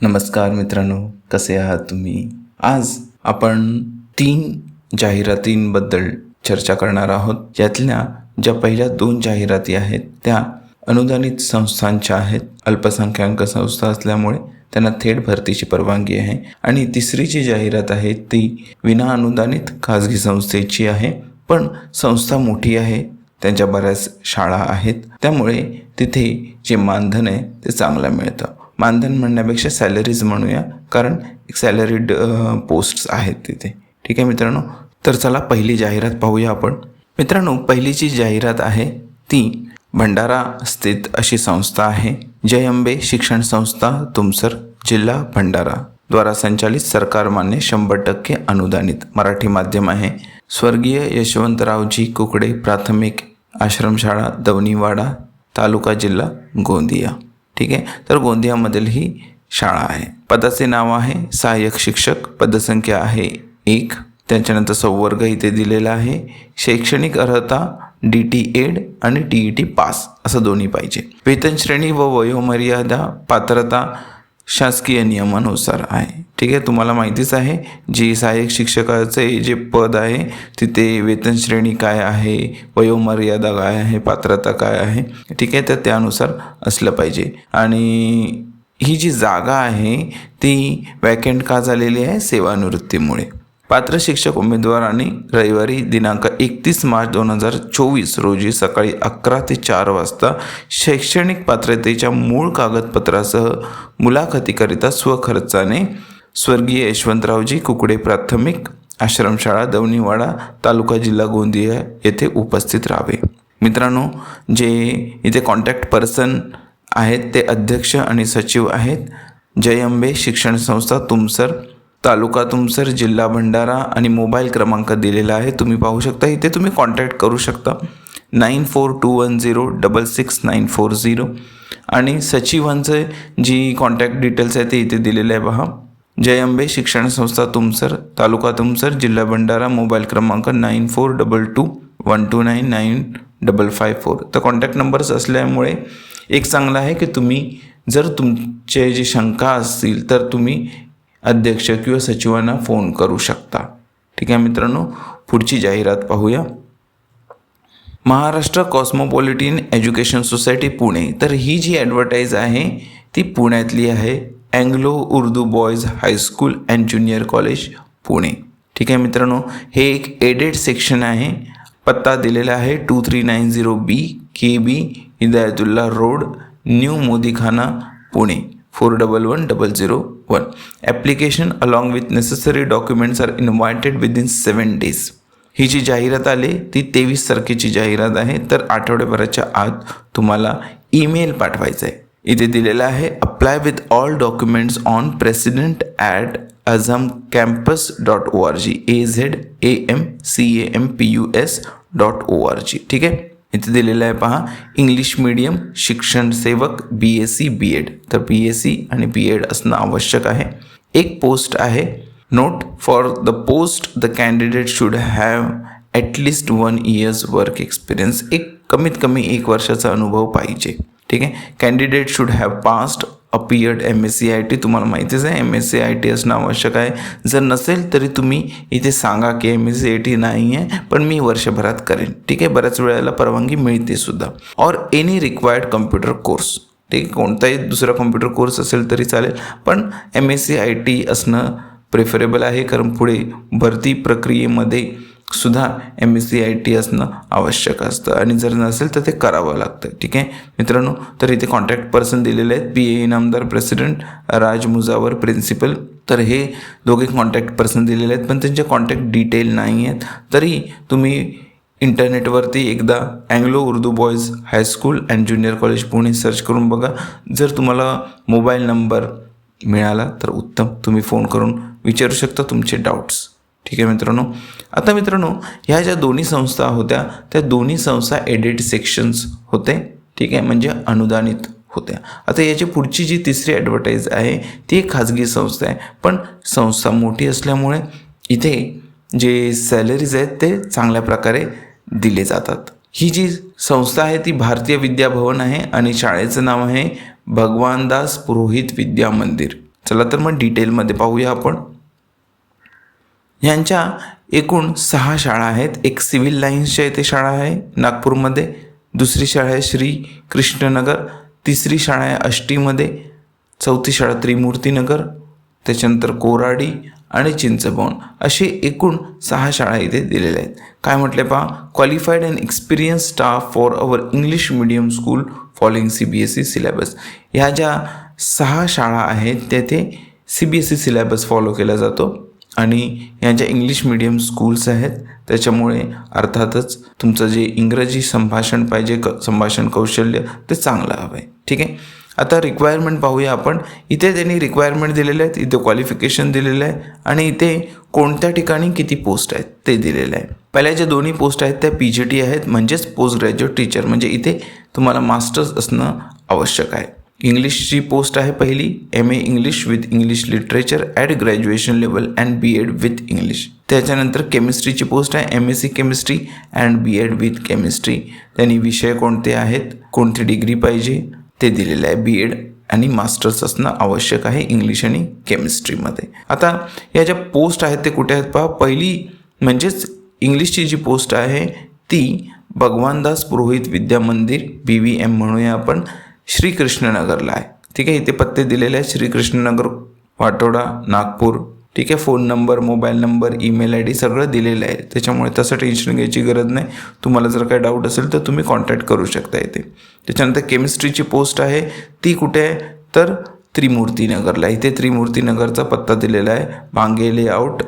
नमस्कार मित्रांनो, कसे आहात तुम्ही? आज आपण 3 जाहिरातींबद्दल चर्चा करणार आहोत. यातल्या ज्या पहिल्या 2 जाहिराती आहेत त्या अनुदानित संस्थांच्या आहेत. अल्पसंख्याक संस्था असल्यामुळे त्यांना थेट भरतीची परवानगी आहे. आणि तिसरी जी जाहिरात आहे ती विना अनुदानित खाजगी संस्थेची आहे, पण संस्था मोठी आहे, त्यांच्या बऱ्याच शाळा आहेत, त्यामुळे तिथे जे मानधन आहे ते चांगलं मिळतं. मानधन म्हणण्यापेक्षा सॅलरीज म्हणूया, कारण एक सॅलरीड पोस्ट्स आहेत तिथे. ठीक आहे मित्रांनो, तर चला पहिली जाहिरात पाहूया आपण. मित्रांनो, पहिलीची जाहिरात आहे ती भंडारा स्थित अशी संस्था आहे, जय अंबे शिक्षण संस्था तुमसर, जिल्हा भंडारा द्वारा संचालित, सरकार मान्य, 100% अनुदानित, मराठी माध्यम आहे. स्वर्गीय यशवंतरावजी कुकडे प्राथमिक आश्रमशाळा, दवनीवाडा, तालुका जिल्हा गोंदिया. ठीक आहे, तर गोंदियामधील ही शाळा आहे. पदाचे नाव आहे सहाय्यक शिक्षक, पदसंख्या आहे 1. त्याच्यानंतर संवर्ग इथे दिलेला आहे. शैक्षणिक अर्हता DT-एड आणि TET पास असं दोन्ही पाहिजे. वेतन श्रेणी व वयोमर्यादा पात्रता शासकीय नियमानुसार आहे. ठीक आहे, तुम्हाला माहितीच आहे जी सहाय्यक शिक्षकाचे जे पद आहे तिथे वेतन श्रेणी काय आहे, वयोमर्यादा काय आहे, पात्रता काय आहे. ठीक आहे, तर त्यानुसार असलं पाहिजे. आणि ही जी जागा आहे ती वॅकंट का झालेली आहे, सेवानिवृत्तीमुळे. पात्र शिक्षक उमेदवारांनी रविवारी दिनांक 31 मार्च 2024 रोजी सकाळी 11 ते 4 वाजता शैक्षणिक पात्रतेच्या मूळ कागदपत्रासह मुलाखतीकरिता स्वखर्चाने स्वर्गीय यशवंतरावजी कुकडे प्राथमिक आश्रमशाळा, दवनीवाडा, तालुका जिल्हा गोंदिया येथे उपस्थित राहावे. मित्रांनो, जे इथे कॉन्टॅक्ट पर्सन आहेत ते अध्यक्ष आणि सचिव आहेत. जय अंबे शिक्षण संस्था तुमसर, तालुका तुमसर, जिल्हा भंडारा, आणि मोबाईल क्रमांक दिलेला आहे, तुम्ही पाहू शकता. इथे तुम्ही कॉन्टॅक्ट करू शकता 9421066940. आणि सचिवांचे जी कॉन्टॅक्ट डिटेल्स आहे ते इथे दिलेले आहे पहा. जय अंबे शिक्षण संस्था तुमसर, तालुका तुमसर, जिल्हा भंडारा, मोबाईल क्रमांक 9422129554. तर कॉन्टॅक्ट नंबर्स असल्यामुळे एक चांगलं आहे की तुम्ही जर तुमचे जे शंका असतील तर तुम्ही अध्यक्ष किंवा सचिवांना फोन करू शकता. ठीक आहे मित्रांनो, पुढची जाहिरात पाहूया. Maharashtra cosmopolitan education society Pune. तर ही जी ॲडव्हर्टाईज आहे ती पुण्यातली आहे. Anglo Urdu boys high school and junior college Pune. ठीक आहे मित्रांनो, हे एक एडेड सेक्शन आहे. पत्ता दिलेला आहे 2390B KB Hidayatullah road, new Modikhana, Pune 411001. Application along with necessary documents are invited within 7 days. ही जी जाहिरात आली ती 23 तारखेची जाहिरात आहे. तर आठवड्याभराच्या आत तुम्हाला ईमेल पाठवायचा आहे. इथे दिलेला आहे apply with all documents on president@azamcampus.org azamcampus.org. ठीक आहे, इथे दिलेलं आहे पहा. इंग्लिश मीडियम शिक्षण सेवक BSc B.Ed. तर BSc आणि B.Ed असणं आवश्यक आहे. एक पोस्ट आहे. Note for the post the candidate should have at least 1 year's work experience. एक कमीत कमी 1 वर्षाचा अनुभव पाहिजे. ठीक आहे, candidate should have passed appeared MSc-IT. तुम्हाला माहितीच आहे MSc-IT असणं आवश्यक आहे. जर नसेल तरी तुम्ही इथे सांगा की MSc-IT नाही आहे पण मी वर्षभरात करेन. ठीक आहे, बऱ्याच वेळेला परवानगी मिळते सुद्धा. और एनी रिक्वायर्ड कम्प्युटर कोर्स. ठीक आहे, कोणताही दुसरा कम्प्युटर कोर्स असेल तरी चालेल, पण MSc-IT असणं प्रेफरेबल आहे, कारण पुढे भरती प्रक्रियेमध्ये सुद्धा MSc-IT असणं आवश्यक असतं आणि जर नसेल तर ते करावं लागतं. ठीक आहे मित्रांनो, तर इथे कॉन्टॅक्ट पर्सन दिलेले आहेत. PA इनामदार प्रेसिडेंट, राज मुजावर प्रिन्सिपल. तर हे दोघे कॉन्टॅक्ट पर्सन दिलेले आहेत पण त्यांचे कॉन्टॅक्ट डिटेल नाही आहेत. तरी तुम्ही इंटरनेटवरती एकदा Anglo Urdu boys high school and junior college Pune search करून बघा. जर तुम्हाला मोबाईल नंबर मिळाला तर उत्तम, तुम्ही फोन करून विचारू शकता तुमचे डाऊट्स. ठीक आहे मित्रांनो. आता मित्रांनो, ह्या ज्या दोन्ही संस्था होत्या त्या दोन्ही संस्था एडेड सेक्शन्स होते. ठीक आहे, म्हणजे अनुदानित होत्या. आता याची पुढची जी तिसरी ॲडव्हर्टाईज आहे ती एक खाजगी संस्था आहे, पण संस्था मोठी असल्यामुळे इथे जे सॅलरीज आहेत ते चांगल्या प्रकारे दिले जातात. ही जी संस्था आहे ती भारतीय विद्याभवन आहे आणि शाळेचं नाव आहे भगवानदास पुरोहित विद्या मंदिर. चला तर मग डिटेलमध्ये पाहूया आपण. यांच्या एकूण 6 शाळा आहेत. एक सिव्हिल लाईन्सच्या इथे शाळा आहे नागपूरमध्ये, दुसरी शाळा आहे श्री कृष्णनगर, तिसरी शाळा आहे आष्टीमध्ये, चौथी शाळा त्रिमूर्तीनगर, त्याच्यानंतर कोराडी आणि चिंचभवन, असे एकूण 6 शाळा इथे दिलेल्या आहेत. काय म्हटले पहा, qualified and experience staff for our English medium school following CBSE syllabus. ह्या ज्या 6 शाळा आहेत तेथे CBSE सिलेबस फॉलो केला जातो आणि यांच्या इंग्लिश मीडियम स्कूल्स आहेत. त्याच्यामुळे अर्थातच तुमचं जे इंग्रजी संभाषण पाहिजे, संभाषण कौशल्य ते चांगलं हवं आहे. ठीक आहे. आता रिक्वायरमेंट पाहूया आपण. इथे त्यांनी रिक्वायरमेंट दिलेले आहेत, इथे क्वालिफिकेशन दिलेलं आहे आणि इथे कोणत्या ठिकाणी किती पोस्ट आहेत ते दिलेलं आहे. पहिल्या ज्या दोन्ही पोस्ट आहेत त्या PGT आहेत, म्हणजेच पोस्ट ग्रॅज्युएट टीचर, म्हणजे इथे तुम्हाला मास्टर्स असणं आवश्यक आहे. इंग्लिशची पोस्ट आहे पहिली, MA English with English literature at graduation level and BEd with English. त्याच्यानंतर केमिस्ट्रीची पोस्ट आहे MSc chemistry and BEd with chemistry. त्यांनी विषय कोणते आहेत, कोणती डिग्री पाहिजे ते दिलेलं आहे. BEd आणि मास्टर्स असणं आवश्यक आहे इंग्लिश आणि केमिस्ट्रीमध्ये. आता या ज्या पोस्ट आहेत ते कुठे आहेत पहा. पहिली म्हणजेच इंग्लिशची जी पोस्ट आहे ती भगवानदास पुरोहित विद्या मंदिर BVM म्हणूया आपण, श्रीकृष्णनगरला आहे. ठीक आहे. इथे पत्ते दिलेले आहेत, श्रीकृष्णनगर, वाटोडा, नागपूर. ठीक आहे. Phone number, mobile number, email ID सगळं दिलेलं आहे. त्याच्यामुळे तसं टेन्शन घ्यायची गरज नाही. तुम्हाला जर काही डाऊट असेल तर तुम्ही कॉन्टॅक्ट करू शकता इथे. त्याच्यानंतर केमिस्ट्रीची पोस्ट आहे ती कुठे आहे तर त्रिमूर्तीनगरला. इथे त्रिमूर्तीनगरचा पत्ता दिलेला आहे, बांगे layout,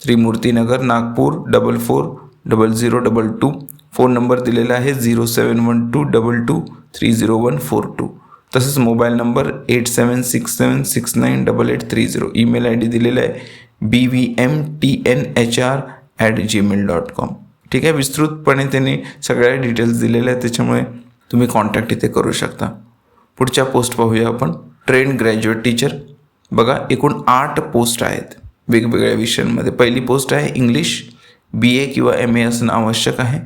Trimurtinagar, Nagpur 440022. Phone number दिलेला आहे 071222304142. तसंच मोबाईल नंबर 8767698830. ईमेल ID दिलेला आहे bvmtnhr@gmail.com. ठीक आहे. विस्तृतपणे त्यांनी सगळ्या डिटेल्स दिलेल्या आहेत, त्याच्यामुळे तुम्ही कॉन्टॅक्ट इथे करू शकता. पुढच्या पोस्ट पाहूया आपण. Trend graduate teacher. बघा एकूण 8 पोस्ट आहेत वेगवेगळ्या विषयांमध्ये. पहिली पोस्ट आहे इंग्लिश, BA किंवा MA असणं आवश्यक आहे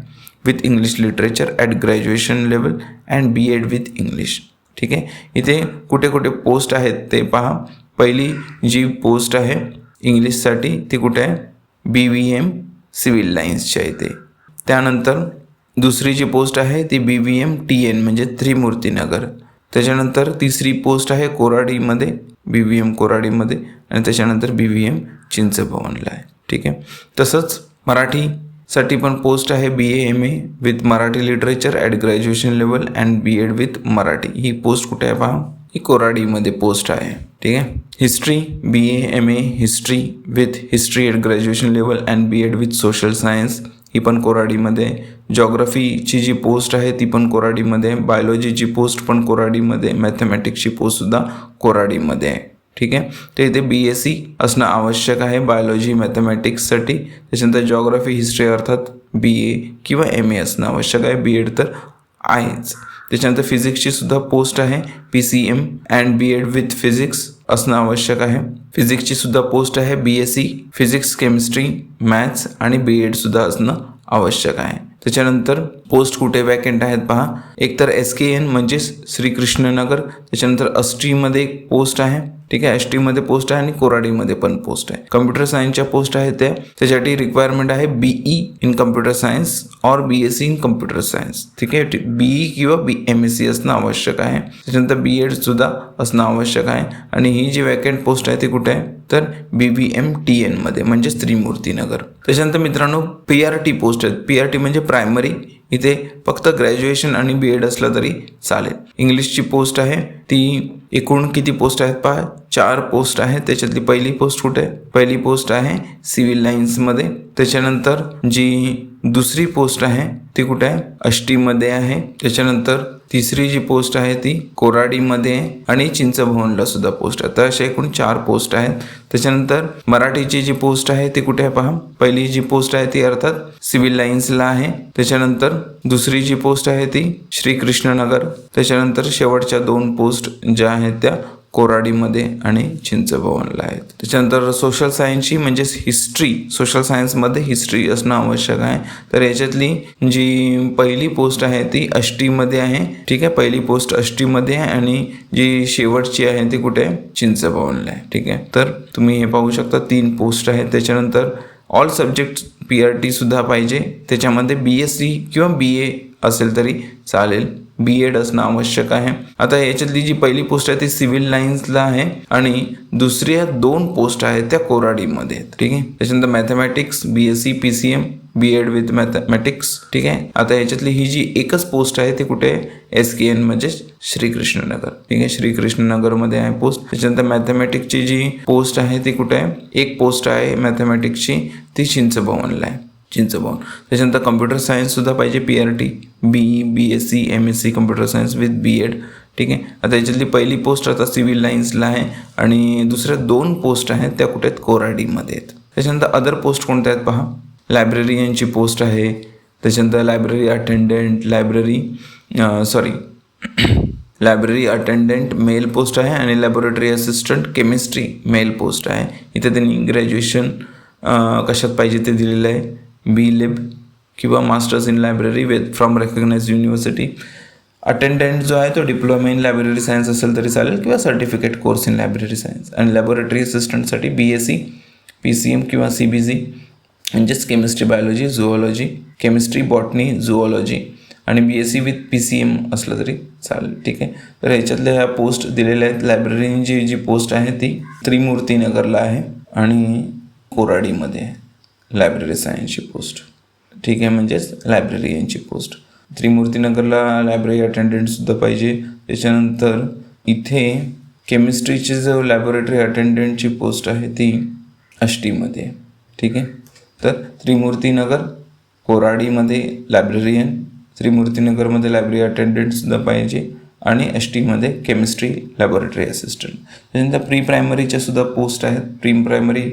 with English literature at graduation level and BEd with English. ठीक आहे. इथे कुठे कुठे पोस्ट आहेत ते पहा. पहिली जी पोस्ट आहे इंग्लिशसाठी ती कुठे आहे, BVM सिव्हिल लाईन्सच्या इथे. त्यानंतर दुसरी जी पोस्ट आहे ती BVM TN म्हणजे त्रिमूर्तीनगर. त्याच्यानंतर तिसरी पोस्ट आहे कोराडीमध्ये, BVM कोराडीमध्ये, आणि त्याच्यानंतर BVM चिंचभवनला आहे. ठीक आहे. तसंच मराठीसाठी पण पोस्ट आहे BA MA with Marathi literature at graduation level and BEd with Marathi. ही पोस्ट कुठे आहे पहा, ही कोराडीमध्ये पोस्ट आहे. ठीक आहे. History BA MA history with history at graduation level and BEd with social science, ही पण कोराडीमध्ये. जॉग्रफीची जी पोस्ट आहे ती पण कोराडीमध्ये. बायोलॉजीची पोस्ट पण कोराडीमध्ये. मॅथमॅटिक्सची पोस्टसुद्धा कोराडीमध्ये आहे. ठीक आहे. तर इथे BSc असणं आवश्यक आहे बायोलॉजी मॅथमॅटिक्ससाठी. त्याच्यानंतर जॉग्रफी हिस्ट्री अर्थात BA किंवा MA असणं आवश्यक आहे. BEd तर आहेच. त्याच्यानंतर फिजिक्सची सुद्धा पोस्ट आहे PCM and BEd with physics असणं आवश्यक आहे. फिजिक्सची सुद्धा पोस्ट आहे BSc फिजिक्स केमिस्ट्री मॅथ्स आणि BEd सुद्धा असणं आवश्यक आहे. त्याच्यानंतर पोस्ट कुठे वॅकंट आहेत पहा. एक तर SKN म्हणजे श्रीकृष्णनगर, त्याच्यानंतर आष्टीमध्ये एक पोस्ट आहे. ठीक आहे. आष्टीमध्ये पोस्ट आहे आणि कोराडीमध्ये पण पोस्ट आहे. कम्प्युटर सायन्सच्या पोस्ट आहेत त्याच्यासाठी रिक्वायरमेंट आहे BE इन कम्प्युटर सायन्स और BSc इन कम्प्युटर सायन्स. ठीक आहे. BE किंवा MSc असणं आवश्यक आहे. त्याच्यानंतर BEd सुद्धा असणं आवश्यक आहे. आणि ही जी वॅकंट पोस्ट आहे ती कुठे आहे तर BVM TN मध्ये म्हणजेच त्रिमूर्तीनगर. त्याच्यानंतर मित्रांनो PRT पोस्ट आहेत. PRT म्हणजे प्रायमरी. इथे फक्त ग्रॅज्युएशन आणि BEd असलं तरी चालेल. इंग्लिशची पोस्ट आहे ती एकूण किती पोस्ट आहेत पहा, 4 पोस्ट आहेत. त्याच्यातली पहिली पोस्ट कुठे आहे, पहिली पोस्ट आहे सिव्हिल लाईन्समध्ये. त्याच्यानंतर जी दुसरी पोस्ट आहे ती कुठे आहे, आष्टीमध्ये आहे. त्याच्यानंतर तिसरी जी पोस्ट आहे ती कोराडीमध्ये आहे आणि चिंचभवनला सुद्धा पोस्ट आहे. तर अशा एकूण 4 पोस्ट आहेत. त्याच्यानंतर मराठीची जी पोस्ट आहे ती कुठे आहे पहा, पहिली जी पोस्ट आहे ती अर्थात सिव्हिल लाईन्सला आहे. त्याच्यानंतर दुसरी जी पोस्ट आहे ती श्रीकृष्णनगर. त्याच्यानंतर शेवटच्या 2 पोस्ट ज्या आहेत त्या कोराडीमध्ये आणि चिंचभवनला आहेत. त्याच्यानंतर सोशल सायन्सची म्हणजेच हिस्ट्री, सोशल सायन्समध्ये हिस्ट्री असणं आवश्यक आहे. तर याच्यातली जी पहिली पोस्ट आहे ती आष्टीमध्ये आहे. ठीक आहे, पहिली पोस्ट आष्टीमध्ये आहे आणि जी शेवटची आहे ती कुठे आहे, चिंचभवनला आहे. ठीक आहे, तर तुम्ही हे पाहू शकता 3 पोस्ट आहेत. त्याच्यानंतर ऑल सब्जेक्ट PRT सुद्धा पाहिजे. त्याच्यामध्ये BSc किंवा BA असेल तरी चालेल, B.Ed असणं आवश्यक आहे. आता याच्यातली जी पहिली पोस्ट आहे ती सिव्हिल लाईन्सला आहे आणि दुसऱ्या 2 पोस्ट आहेत त्या कोराडीमध्ये आहेत. ठीक आहे, त्याच्यानंतर mathematics BSc PCM B.Ed with mathematics. ठीक आहे, आता याच्यातली ही जी एकच पोस्ट आहे ती कुठे आहे, SKN म्हणजे श्रीकृष्णनगर. ठीक आहे, श्रीकृष्णनगरमध्ये आहे पोस्ट. त्याच्यानंतर मॅथमॅटिक्सची जी पोस्ट आहे ती कुठे आहे, एक पोस्ट आहे मॅथमॅटिक्सची, ती चिंचभवनला आहे, चिंचभवन. त्याच्यानंतर कम्प्युटर सायन्स सुद्धा पाहिजे, PRT BE BSc MSc computer science with B.Ed. ठीक आहे, आता याच्यातली पहिली पोस्ट आता सिव्हिल लाईन्सला आहे आणि दुसऱ्या 2 पोस्ट आहेत त्या कुठे आहेत, कोराडीमध्ये आहेत. त्याच्यानंतर अदर पोस्ट कोणत्या आहेत पहा, लायब्ररीयनची पोस्ट आहे. त्याच्यानंतर library attendant, library attendant mail post आहे आणि laboratory assistant chemistry mail post आहे. इथे त्यांनी ग्रॅज्युएशन कशात पाहिजे ते दिलेलं आहे, B.Lib किंवा masters in library with from recognised university. Attendant जो आहे तो डिप्लोमा इन लायब्ररी सायन्स असेल तरी चालेल किंवा certificate course in library science. आणि लॅबोरेटरी असिस्टंटसाठी BSc PCM किंवा CBC म्हणजेच chemistry biology zoology, chemistry botany zoology आणि BSc विथ PCM असलं तरी चालेल. ठीक आहे, तर ह्याच्यातल्या ह्या पोस्ट दिलेल्या आहेत. लायब्ररीची जी पोस्ट आहे ती त्रिमूर्तीनगरला आहे आणि कोराडीमध्ये आहे लायब्ररी सायन्सची पोस्ट. ठीक आहे, म्हणजेच लायब्ररीयनची पोस्ट. त्रिमूर्तीनगरला लायब्ररी अटेंडंटसुद्धा पाहिजे. त्याच्यानंतर इथे केमिस्ट्रीची जो लॅबोरेटरी अटेंडंटची पोस्ट आहे ती आष्टीमध्ये आहे. ठीक आहे, तर त्रिमूर्तीनगर, कोराडीमध्ये लायब्ररीयन, त्रिमूर्तीनगरमध्ये लायब्ररी अटेंडंटसुद्धा पाहिजे आणि आष्टीमध्ये केमिस्ट्री लॅबोरेटरी असिस्टंट. त्याच्यानंतर प्री प्रायमरीच्या सुद्धा पोस्ट आहेत. प्री प्रायमरी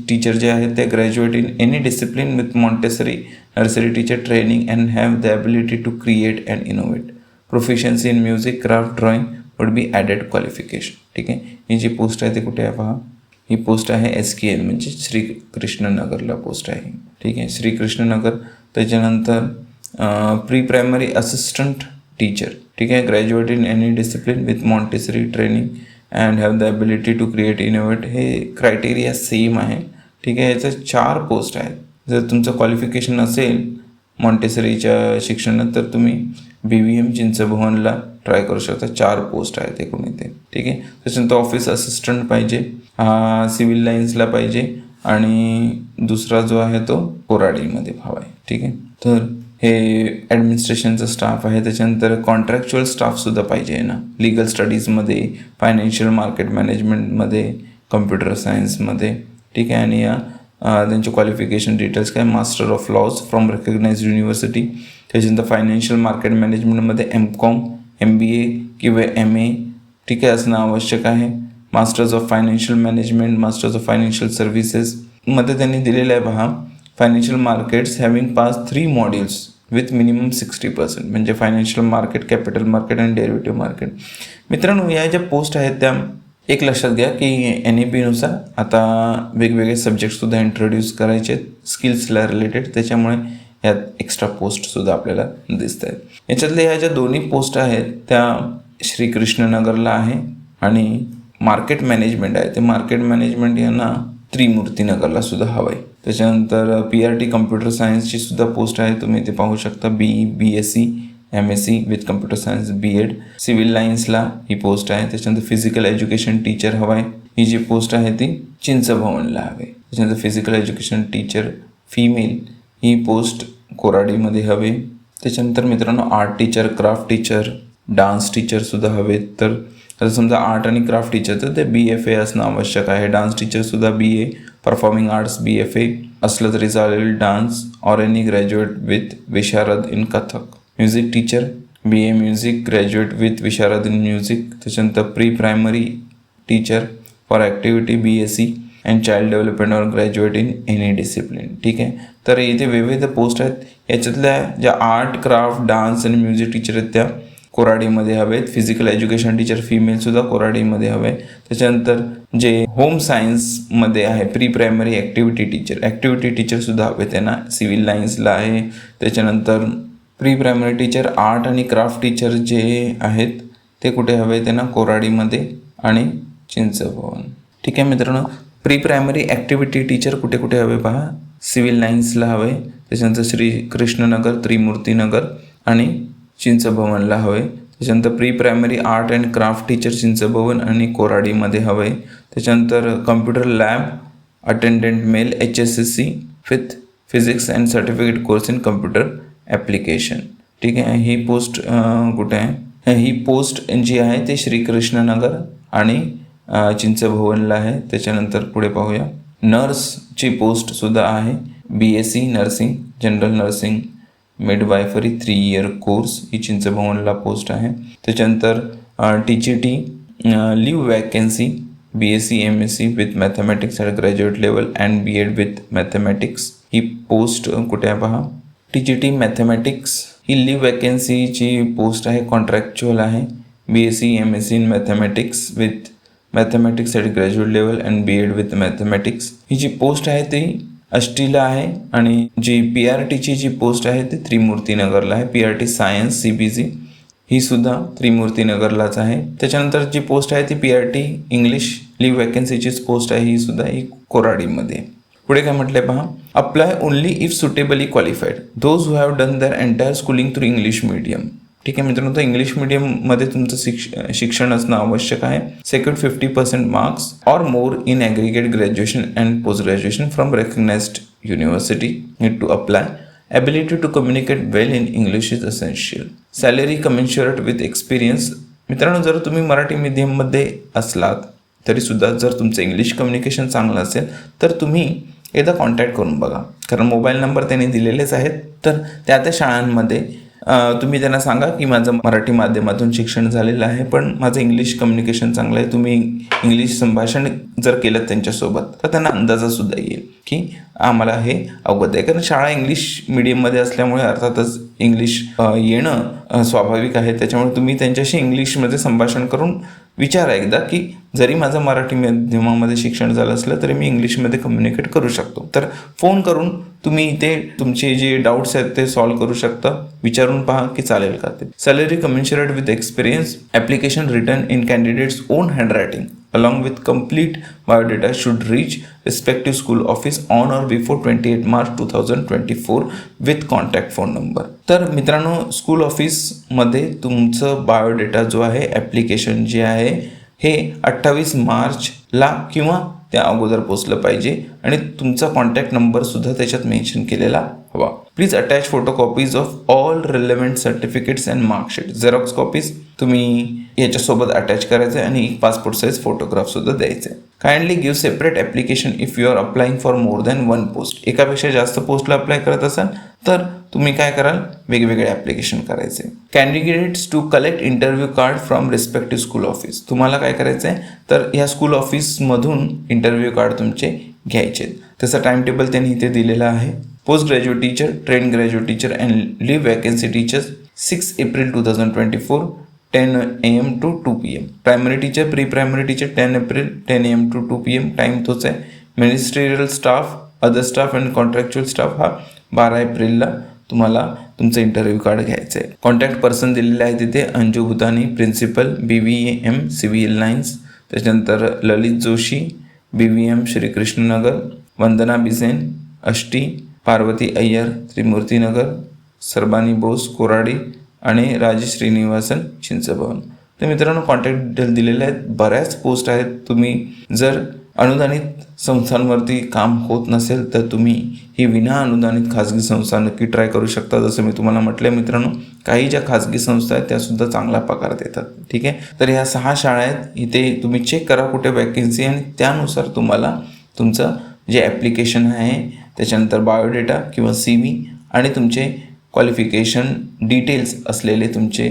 टीचर जे आहेत ते graduate in any discipline with Montessori nursery teacher training and have the ability to create and innovate. Proficiency in music, craft, drawing would be added qualification. ठीक आहे, ही जी post आहे ती कुठे आहे पहा, ही पोस्ट आहे SKN म्हणजे श्रीकृष्णनगरला पोस्ट आहे. ठीक आहे, श्रीकृष्णनगर. त्याच्यानंतर प्री प्रायमरी असिस्टंट टीचर. ठीक आहे, graduate in any discipline with Montessori training and have the ability to create innovate. हे क्रायटेरिया सेम आहे. ठीक आहे, याचं 4 पोस्ट आहेत. जर तुमचं क्वालिफिकेशन असेल मॉन्टेसरीच्या शिक्षणात तर तुम्ही BVM चिंचभवनला ट्राय करू शकता. 4 पोस्ट आहेत एकूण इथे. ठीक आहे, त्याच्यानंतर ऑफिस असिस्टंट पाहिजे, सिव्हिल लाईन्सला पाहिजे आणि दुसरा जो आहे तो कोराडीमध्ये हवा आहे. ठीक आहे, तर हे ॲडमिनिस्ट्रेशनचा स्टाफ आहे. त्याच्यानंतर कॉन्ट्रॅक्च्युअल स्टाफसुद्धा पाहिजे आहे ना, लिगल स्टडीजमध्ये, फायनान्शियल मार्केट मॅनेजमेंटमध्ये, कम्प्युटर सायन्समध्ये. ठीक आहे, आणि त्यांचे क्वालिफिकेशन डिटेल्स काय, master of laws from recognised university. त्याच्यानंतर फायनान्शियल मार्केट मॅनेजमेंटमध्ये MCOM, MBA किंवा MA. ठीक आहे, असणं आवश्यक आहे. Masters of financial management, masters of financial सर्व्हिसेसमध्ये त्यांनी दिलेलं आहे पहा, financial markets having pass 3 modules with minimum 60%, म्हणजे फायनान्शियल मार्केट, कॅपिटल मार्केट आणि डेरिव्हेटिव्ह मार्केट. मित्रांनो, या ज्या पोस्ट आहेत त्या एक लक्षात घ्या की NEP-नुसार आता वेगवेगळे सब्जेक्टसुद्धा इंट्रोड्यूस करायचे आहेत स्किल्सला रिलेटेड, त्याच्यामुळे यात एक्स्ट्रा पोस्टसुद्धा आपल्याला दिसत आहेत. याच्यातल्या ह्या ज्या दोन्ही पोस्ट आहेत त्या श्रीकृष्णनगरला आहे आणि मार्केट मॅनेजमेंट आहे ते मार्केट मॅनेजमेंट यांना त्रिमूर्तीनगरला सुद्धा हवं आहे. त्याच्यानंतर PRT कम्प्युटर सायन्सची सुद्धा पोस्ट आहे, तुम्ही ते पाहू शकता. BE BSc MSc with computer science B.Ed. Civil लाईन्सला ही पोस्ट आहे. त्याच्यानंतर फिजिकल एज्युकेशन टीचर हवा आहे. ही जी पोस्ट आहे ती चिंचभवनला हवी. त्याच्यानंतर फिजिकल एज्युकेशन टीचर फिमेल ही पोस्ट कोराडीमध्ये हवे. त्याच्यानंतर मित्रांनो art teacher, craft teacher, dance टीचरसुद्धा हवेत. तर आता समजा आर्ट आणि क्राफ्ट टीचर तर ते BFA असणं आवश्यक आहे. डान्स टीचरसुद्धा BA, परफॉर्मिंग आर्ट्स BFA असलं तरी चालेल. Dance or any graduate with विशारद in Kathak. Music teacher BA music, graduate with विशारद इन म्युझिक. त्याच्यानंतर pre primary teacher for activity BSc and child development or graduate in any discipline. ठीक आहे, तर इथे विविध पोस्ट आहेत. याच्यातल्या ज्या आर्ट, क्राफ्ट, डान्स आणि म्युझिक टीचर आहेत त्या कोराडीमध्ये हवेत. फिजिकल एज्युकेशन टीचर फिमेलसुद्धा कोराडीमध्ये हवे. त्याच्यानंतर जे होम सायन्समध्ये आहे प्री प्रायमरी ॲक्टिव्हिटी टीचरसुद्धा हवे त्यांना, सिव्हिल लाईन्सला आहे. त्याच्यानंतर प्री प्रायमरी टीचर आर्ट आणि क्राफ्ट टीचर जे आहेत ते कुठे हवे त्यांना, कोराडीमध्ये आणि चिंचभवन. ठीक आहे मित्रांनो, प्री प्रायमरी ॲक्टिव्हिटी टीचर कुठे कुठे हवे पहा, सिव्हिल लाईन्सला हवे. त्याच्यानंतर श्री कृष्णनगर, त्रिमूर्तीनगर आणि चिंचभवनला हवे. त्याच्यानंतर pre primary art and craft teacher Chinchbhavan आणि कोराडीमध्ये हवे. त्याच्यानंतर computer lab attendant male HSSC with physics and certificate course in computer application. ठीक आहे, ही पोस्ट कुठे आहे, ही पोस्ट जी आहे ते श्रीकृष्णनगर आणि चिंचभवनला आहे. त्याच्यानंतर पुढे पाहूया, नर्सची पोस्टसुद्धा आहे. BSc nursing, general nursing, midwifery 3 year course ही चिंचभवनला पोस्ट आहे. त्याच्यानंतर TGT leave vacancy BSc MSc with mathematics at graduate level and BEd with mathematics ही पोस्ट कुठे आहे पहा, TGT मॅथमॅटिक्स ही लिव्ह वॅकन्सीची पोस्ट आहे, कॉन्ट्रॅक्च्युअल आहे. BSc MSc in mathematics with mathematics at graduate level and BEd with mathematics ही जी पोस्ट आहे ती आष्टीला आहे. आणि जी PRTची जी पोस्ट आहे ती त्रिमूर्तीनगरला आहे. PRT सायन्स CBC ही सुद्धा त्रिमूर्तीनगरलाच आहे. त्याच्यानंतर जी पोस्ट आहे ती PRT इंग्लिश लिव्ह वॅकन्सीचीच पोस्ट आहे, ही सुद्धा ही कोराडीमध्ये. पुढे काय म्हटलंय पहा, apply only if suitably qualified those who have done their entire schooling through English medium. ठीक आहे मित्रांनो, तर इंग्लिश मीडियममध्ये तुमचं शिक्षण असणं आवश्यक आहे. Secured 50% marks or more in aggregate graduation and post graduation from recognised university need to apply. Ability to communicate well in English is essential. Salary commensurate with experience. मित्रांनो, जर तुम्ही मराठी मीडियममध्ये असलात तरीसुद्धा जर तुमचं इंग्लिश कम्युनिकेशन चांगलं असेल तर तुम्ही एकदा कॉन्टॅक्ट करून बघा, कारण मोबाईल नंबर त्यांनी दिलेलेच आहेत. तर त्या शाळांमध्ये तुम्ही त्यांना सांगा की माझं मराठी माध्यमातून शिक्षण झालेलं आहे पण माझं इंग्लिश कम्युनिकेशन चांगलं आहे. तुम्ही इंग्लिश संभाषण जर केलं त्यांच्यासोबत तर त्यांना अंदाजासुद्धा येईल की आम्हाला हे अवगत आहे, कारण शाळा इंग्लिश मीडियममध्ये असल्यामुळे अर्थातच इंग्लिश येणं स्वाभाविक आहे. त्याच्यामुळे तुम्ही त्यांच्याशी इंग्लिशमध्ये संभाषण करून विचारा एकदा की जरी माझं मराठी माध्यमामध्ये शिक्षण झालं असलं तरी मी इंग्लिशमध्ये कम्युनिकेट करू शकतो. तर फोन करून तुम्ही ते तुमचे जे डाऊट्स आहेत ते सॉल्व्ह करू शकता. विचारून पहा की चालेल का ते. Salary commensurate with experience. Application written in candidates own handwriting along with complete biodata should reach respective school office on or before 28 March 2024 with contact phone number. तर मित्रांनो, स्कूल ऑफिसमध्ये तुमचं बायोडेटा जो आहे ॲप्लिकेशन जे आहे हे 28 मार्चला किंवा त्या अगोदर पोचलं पाहिजे आणि तुमचा कॉन्टॅक्ट नंबरसुद्धा त्याच्यात मेन्शन केलेला हवा. Please attach photocopies of all relevant certificates and marksheet. Xerox copies तुम्ही याच्यासोबत अटॅच करायचे आणि एक पासपोर्ट साईज फोटोग्राफसुद्धा द्यायचे. Kindly give separate application if you are applying for more than 1 post. एकापेक्षा जास्त पोस्टला अप्लाय करत असाल तर तुम्ही काय कराल, वेगवेगळे ॲप्लिकेशन करायचे. Candidates to collect interview card from respective school office. तुम्हाला काय करायचं आहे तर ह्या स्कूल ऑफिसमधून इंटरव्ह्यू कार्ड तुमचे घ्यायचे. त्याचा टाइम टेबल त्यांनी इथे दिलेला आहे. Post graduate teacher, trained graduate teacher and leave vacancy teachers 6 April 2024 10 AM to 2 PM. Primary teacher, pre primary teacher 10 April 10 AM to 2 PM. Time तोच आहे. Ministerial staff, other staff and contractual staff हा 12 एप्रिलला तुम्हाला तुमचं interview card घ्यायचं आहे. Contact person दिलेले आहे तिथे अंजू भूतानी, प्रिन्सिपल BVM सिव्हिल लाईन्स. त्याच्यानंतर ललित जोशी BVM श्रीकृष्णनगर, वंदना बिसेन आष्टी, पार्वती अय्यर त्रिमूर्तीनगर, सरबानी बोस कोराडी आणि राजेश श्रीनिवासन चिंचभवन. तर मित्रांनो, कॉन्टॅक्ट डिटेल दिलेले आहेत. बऱ्याच पोस्ट आहेत. तुम्ही जर अनुदानित संस्थांवरती काम होत नसेल तर तुम्ही ही विना अनुदानित खाजगी संस्था नक्की ट्राय करू शकता. जसं मी तुम्हाला म्हटलं आहे मित्रांनो, काही ज्या खाजगी संस्था आहेत त्यासुद्धा चांगला पगार देतात. ठीक आहे, तर ह्या 6 शाळा आहेत. इथे तुम्ही चेक करा कुठे वॅकन्सी आणि त्यानुसार तुम्हाला तुमचं जे ॲप्लिकेशन आहे त्याच्यानंतर बायोडेटा किंवा CV आणि तुमचे क्वालिफिकेशन डिटेल्स असलेले तुमचे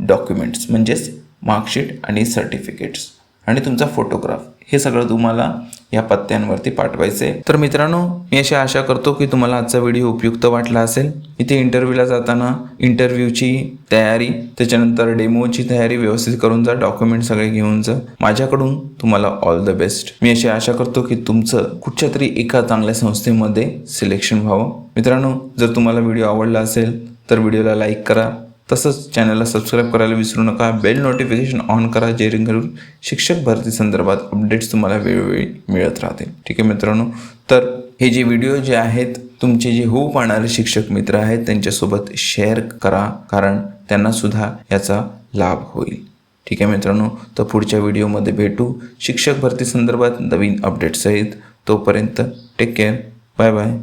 डॉक्युमेंट्स म्हणजेच मार्कशीट आणि सर्टिफिकेट्स आणि तुमचा फोटोग्राफ हे सगळं तुम्हाला या पत्त्यांवरती पाठवायचे. तर मित्रांनो, मी अशी आशा करतो की तुम्हाला आजचा व्हिडिओ उपयुक्त वाटला असेल. इथे इंटरव्ह्यूला जाताना इंटरव्ह्यूची तयारी, त्याच्यानंतर डेमोची तयारी व्यवस्थित करून जा, डॉक्युमेंट सगळे घेऊन जा. माझ्याकडून तुम्हाला ऑल द बेस्ट. मी अशी आशा करतो की तुमचं कुठच्या तरी एका चांगल्या संस्थेमध्ये सिलेक्शन व्हावं. मित्रांनो, जर तुम्हाला व्हिडिओ आवडला असेल तर व्हिडिओला लाईक करा, तसंच चॅनलला सबस्क्राईब करायला विसरू नका. बेल नोटिफिकेशन ऑन करा, जेणेकरून शिक्षक भरती संदर्भात अपडेट्स तुम्हाला वेळोवेळी मिळत राहतील. ठीक आहे मित्रांनो, तर हे जे व्हिडिओ जे आहेत तुमचे जे होऊ पाहणारे शिक्षक मित्र आहेत त्यांच्यासोबत शेअर करा, कारण त्यांना सुद्धा याचा लाभ होईल. ठीक आहे मित्रांनो, तर पुढच्या व्हिडिओमध्ये भेटू शिक्षक भरती संदर्भात नवीन अपडेट्स आहेत. तोपर्यंत टेक केअर, बाय बाय.